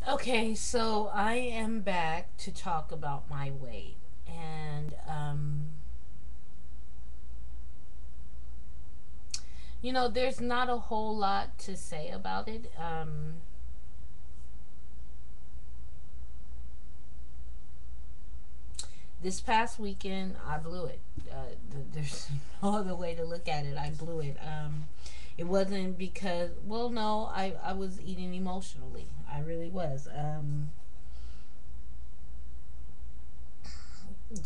Okay, so I am back to talk about my weight. And, there's not a whole lot to say about it. This past weekend, I blew it. There's no other way to look at it. I blew it. It wasn't because, well, no, I was eating emotionally. I really was.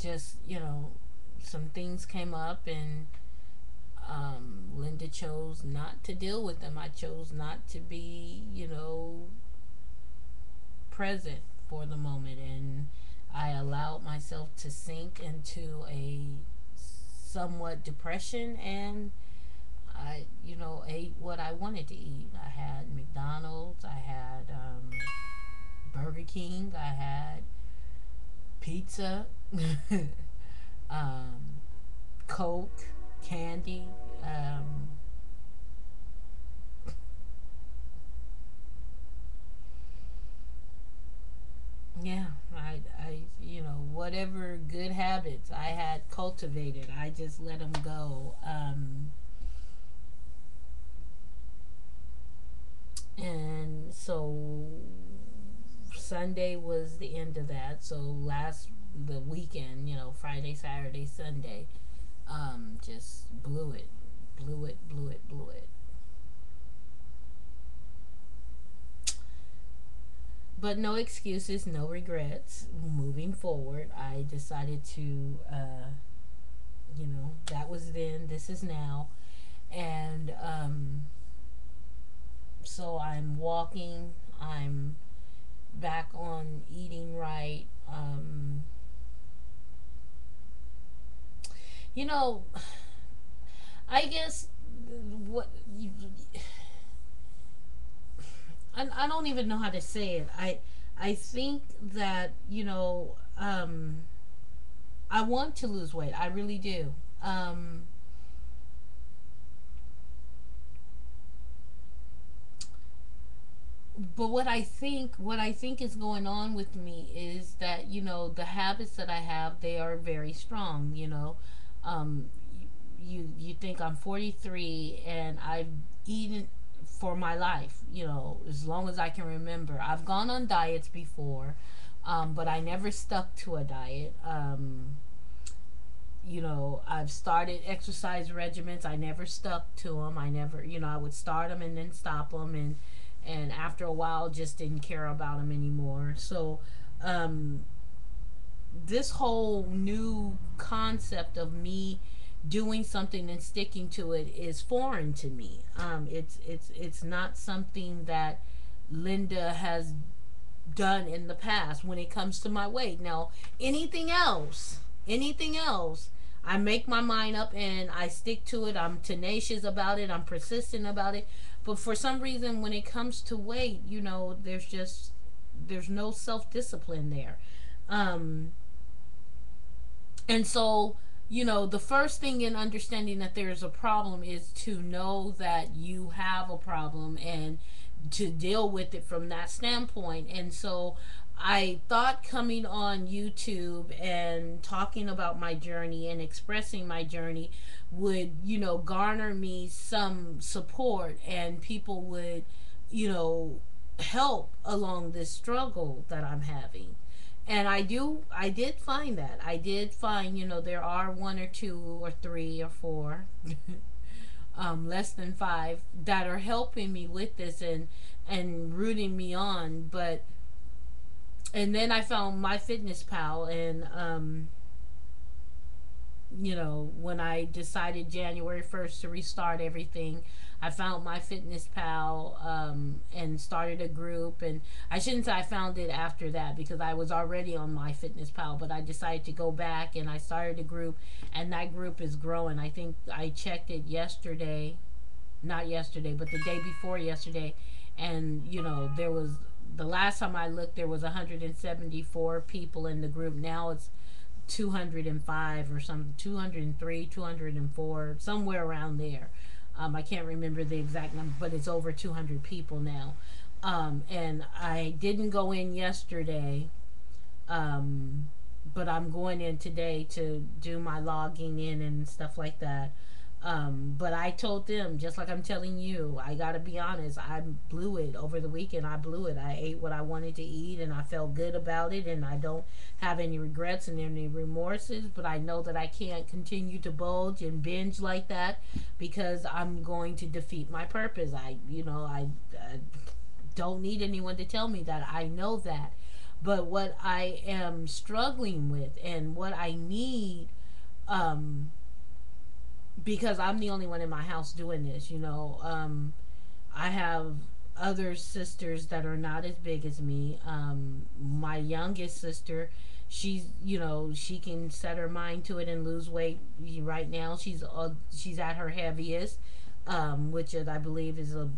Just, some things came up, and Linda chose not to deal with them. I chose not to be, present for the moment, and I allowed myself to sink into a somewhat depression, and I, ate what I wanted to eat. I had McDonald's, I had Burger King, I had pizza, um, Coke, candy. Um, yeah, whatever good habits I had cultivated, I just let them go. And so Sunday was the end of that. So the weekend, Friday, Saturday, Sunday, just blew it, blew it, blew it, blew it. But no excuses, no regrets. Moving forward, I decided to, that was then, this is now. And so I'm walking, I'm back on eating right. You know, I guess what you, I don't even know how to say it. I think that I want to lose weight. I really do. Um, but what I think is going on with me is that the habits that I have, they are very strong. Um, you think I'm 43 and I've eaten for my life. As long as I can remember, I've gone on diets before, but I never stuck to a diet. I've started exercise regimens. I never stuck to them. I never, I would start them and then stop them, and after a while, just didn't care about them anymore. So, um, this whole new concept of me doing something and sticking to it is foreign to me. It's not something that Linda has done in the past when it comes to my weight. Now, anything else, I make my mind up and I stick to it. I'm tenacious about it. I'm persistent about it. But for some reason, when it comes to weight, there's no self discipline there. Um, and so, the first thing in understanding that there's a problem is to know that you have a problem and to deal with it from that standpoint. And so I thought coming on YouTube and talking about my journey and expressing my journey would, garner me some support, and people would, you know, help along this struggle that I'm having. And I did find that. I did find, there are one or two or three or four, less than five, that are helping me with this and rooting me on. But and then I found my fitness pal, and when I decided January 1st to restart everything, I found my fitness pal, and started a group. And I shouldn't say I found it after that, because I was already on my fitness pal, but I decided to go back and I started a group, and that group is growing. I think I checked it yesterday, not yesterday, but the day before yesterday, and there was, the last time I looked, there was 174 people in the group. Now it's 205 or something, 203, 204, somewhere around there. I can't remember the exact number, but it's over 200 people now. And I didn't go in yesterday, um, but I'm going in today to do my logging in and stuff like that. But I told them, just like I'm telling you, I gotta be honest, I blew it over the weekend. I blew it. I ate what I wanted to eat and I felt good about it, and I don't have any regrets and any remorses. But I know that I can't continue to bulge and binge like that because I'm going to defeat my purpose. I don't need anyone to tell me that. I know that. But what I am struggling with and what I need, um, because I'm the only one in my house doing this, I have other sisters that are not as big as me. My youngest sister, she can set her mind to it and lose weight. Right now, she's at her heaviest, which is, I believe is a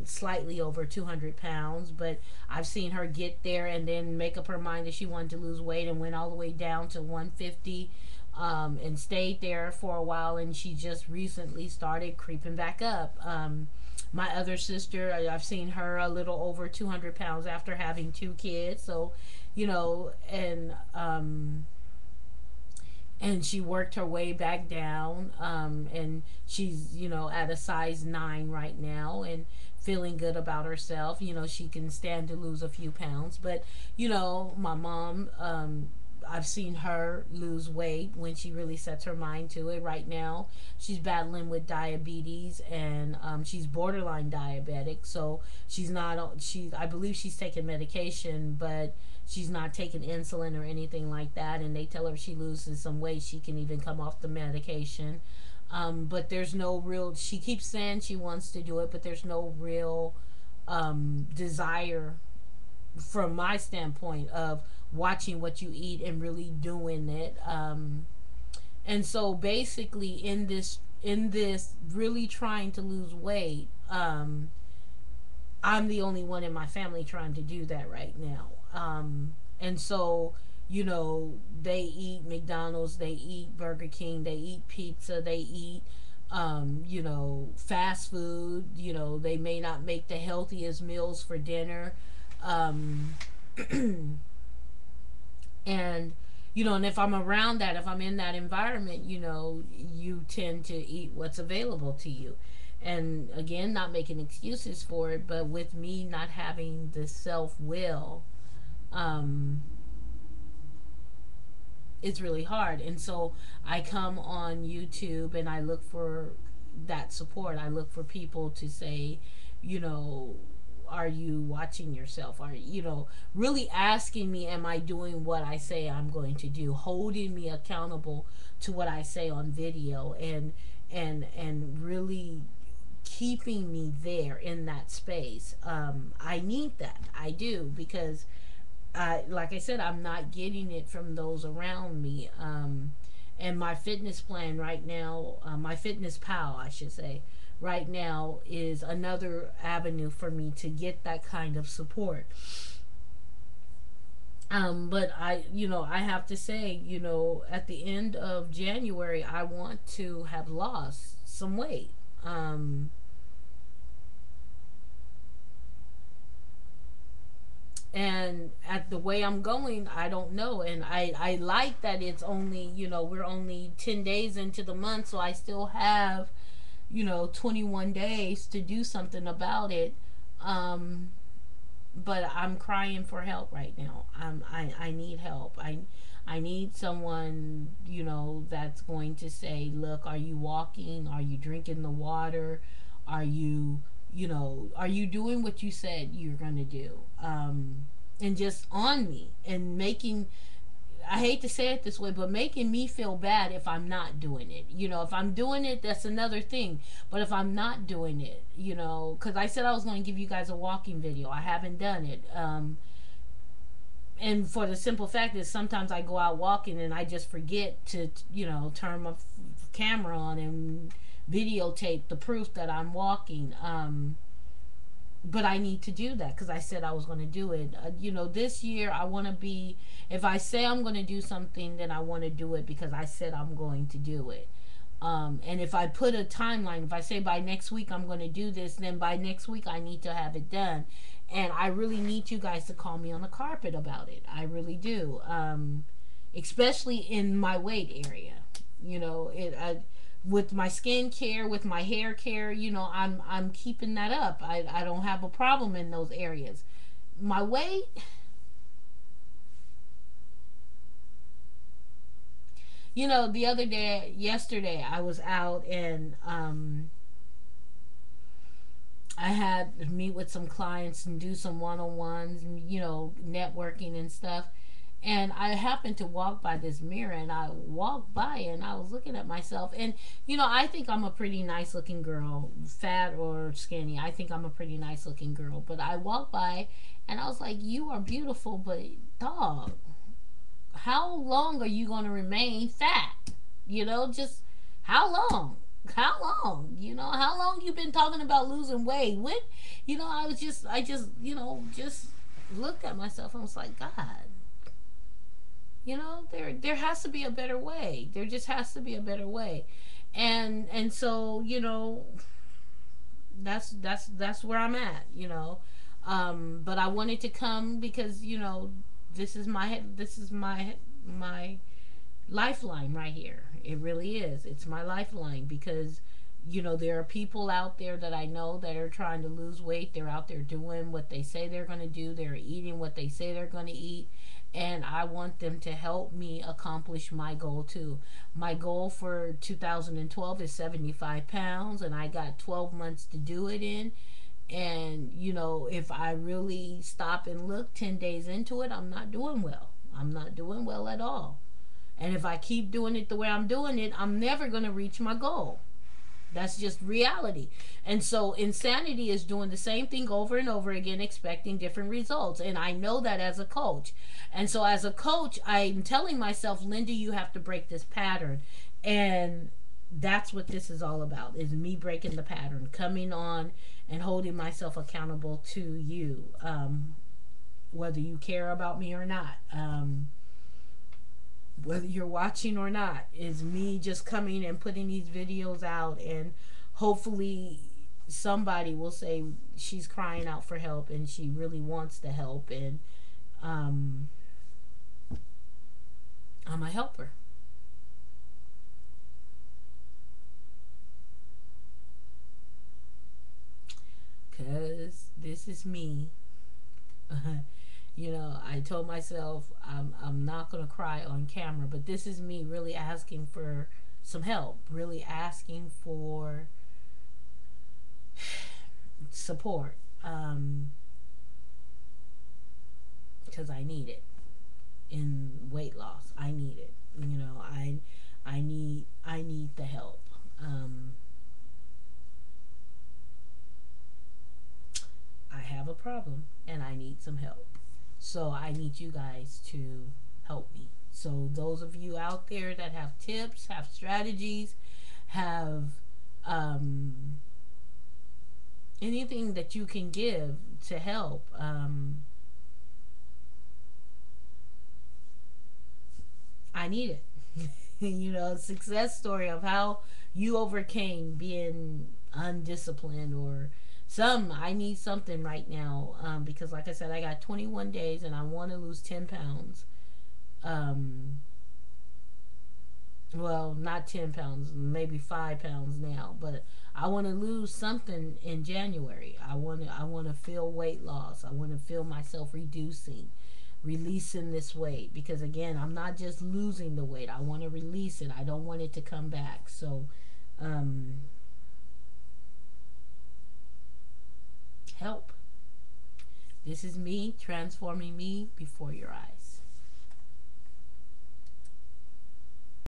slightly over 200 pounds. But I've seen her get there and then make up her mind that she wanted to lose weight and went all the way down to 150, and stayed there for a while, and she just recently started creeping back up. My other sister, I've seen her a little over 200 pounds after having two kids. So, you know, and she worked her way back down, and she's, at a size 9 right now, and feeling good about herself. She can stand to lose a few pounds. But my mom, I've seen her lose weight when she really sets her mind to it. Right now, she's battling with diabetes, and she's borderline diabetic. So she's not. I believe she's taking medication, but she's not taking insulin or anything like that. And they tell her if she loses some weight, she can even come off the medication. But there's no real. She keeps saying she wants to do it, but there's no real desire from my standpoint of watching what you eat and really doing it. And so basically, in this really trying to lose weight, I'm the only one in my family trying to do that right now. And so, they eat McDonald's, they eat Burger King, they eat pizza, they eat, fast food. They may not make the healthiest meals for dinner. Um, and and if I'm around that, if I'm in that environment, you tend to eat what's available to you. And again, not making excuses for it, but with me not having the self will, um it's really hard. And so I come on YouTube and I look for that support. I look for people to say, you know, are you watching yourself? Are really asking me, am I doing what I say I'm going to do? Holding me accountable to what I say on video, and really keeping me there in that space. I need that. I do, because like I said, I'm not getting it from those around me. And my fitness plan right now, my fitness pal, I should say, right now is another avenue for me to get that kind of support. But I have to say, at the end of January, I want to have lost some weight. And at the way I'm going, I don't know. And I like that it's only, we're only 10 days into the month, so I still have, 21 days to do something about it. Um, but I'm crying for help right now. I need help. I need someone, that's going to say, look, are you walking? Are you drinking the water? Are you, are you doing what you said you're going to do? And just on me and making, I hate to say it this way, but making me feel bad if I'm not doing it. If I'm doing it, that's another thing. But if I'm not doing it, because I said I was going to give you guys a walking video, I haven't done it. And for the simple fact that sometimes I go out walking and I just forget to, turn my camera on and videotape the proof that I'm walking. But I need to do that because I said I was going to do it. This year I want to be, if I say I'm going to do something, then I want to do it because I said I'm going to do it. And if I put a timeline, if I say by next week I'm going to do this, then by next week I need to have it done. And I really need you guys to call me on the carpet about it. I really do. Especially in my weight area. You know, with my skin care, with my hair care, you know, I'm keeping that up. I don't have a problem in those areas. My weight, you know, the other day, yesterday, I was out and I had to meet with some clients and do some one on ones, you know, networking and stuff. And I happened to walk by this mirror and I walked by and I was looking at myself. And, you know, I think I'm a pretty nice looking girl, fat or skinny. I think I'm a pretty nice looking girl. But I walked by and I was like, you are beautiful, but dog, how long are you going to remain fat? You know, just how long? How long? You know, how long you been talking about losing weight? When, you know, you know, just looked at myself and was like, God, you know, there has to be a better way. There just has to be a better way. And so, you know, that's where I'm at, you know. But I wanted to come because, you know, this is my lifeline right here. It really is. It's my lifeline because, you know, there are people out there that I know that are trying to lose weight. They're out there doing what they say they're going to do. They're eating what they say they're going to eat. And I want them to help me accomplish my goal too. My goal for 2012 is 75 pounds, and I got 12 months to do it in. And, you know, if I really stop and look 10 days into it, I'm not doing well. I'm not doing well at all. And if I keep doing it the way I'm doing it, I'm never going to reach my goal. That's just reality. And so insanity is doing the same thing over and over again, expecting different results. And I know that as a coach. And so as a coach, I'm telling myself, Linda, you have to break this pattern. And that's what this is all about, is me breaking the pattern, coming on and holding myself accountable to you, whether you care about me or not. Whether you're watching or not, is me just coming and putting these videos out, and hopefully somebody will say she's crying out for help and she really wants the help, and um, I'm a helper. Because this is me. You know, I told myself I'm not going to cry on camera, but this is me really asking for some help, really asking for support, because I need it in weight loss. I need it. You know, I need the help. Um, I have a problem and I need some help. So I need you guys to help me. So those of you out there that have tips, have strategies, have um, anything that you can give to help, I need it. You know, success story of how you overcame being undisciplined, or some, I need something right now, because like I said, I got 21 days and I want to lose 10 pounds. um, well, not 10 pounds, maybe 5 pounds now, but I want to lose something in January. I want to feel weight loss. I want to feel myself reducing, releasing this weight, because again, I'm not just losing the weight. I want to release it. I don't want it to come back. So um help. This is me transforming me before your eyes.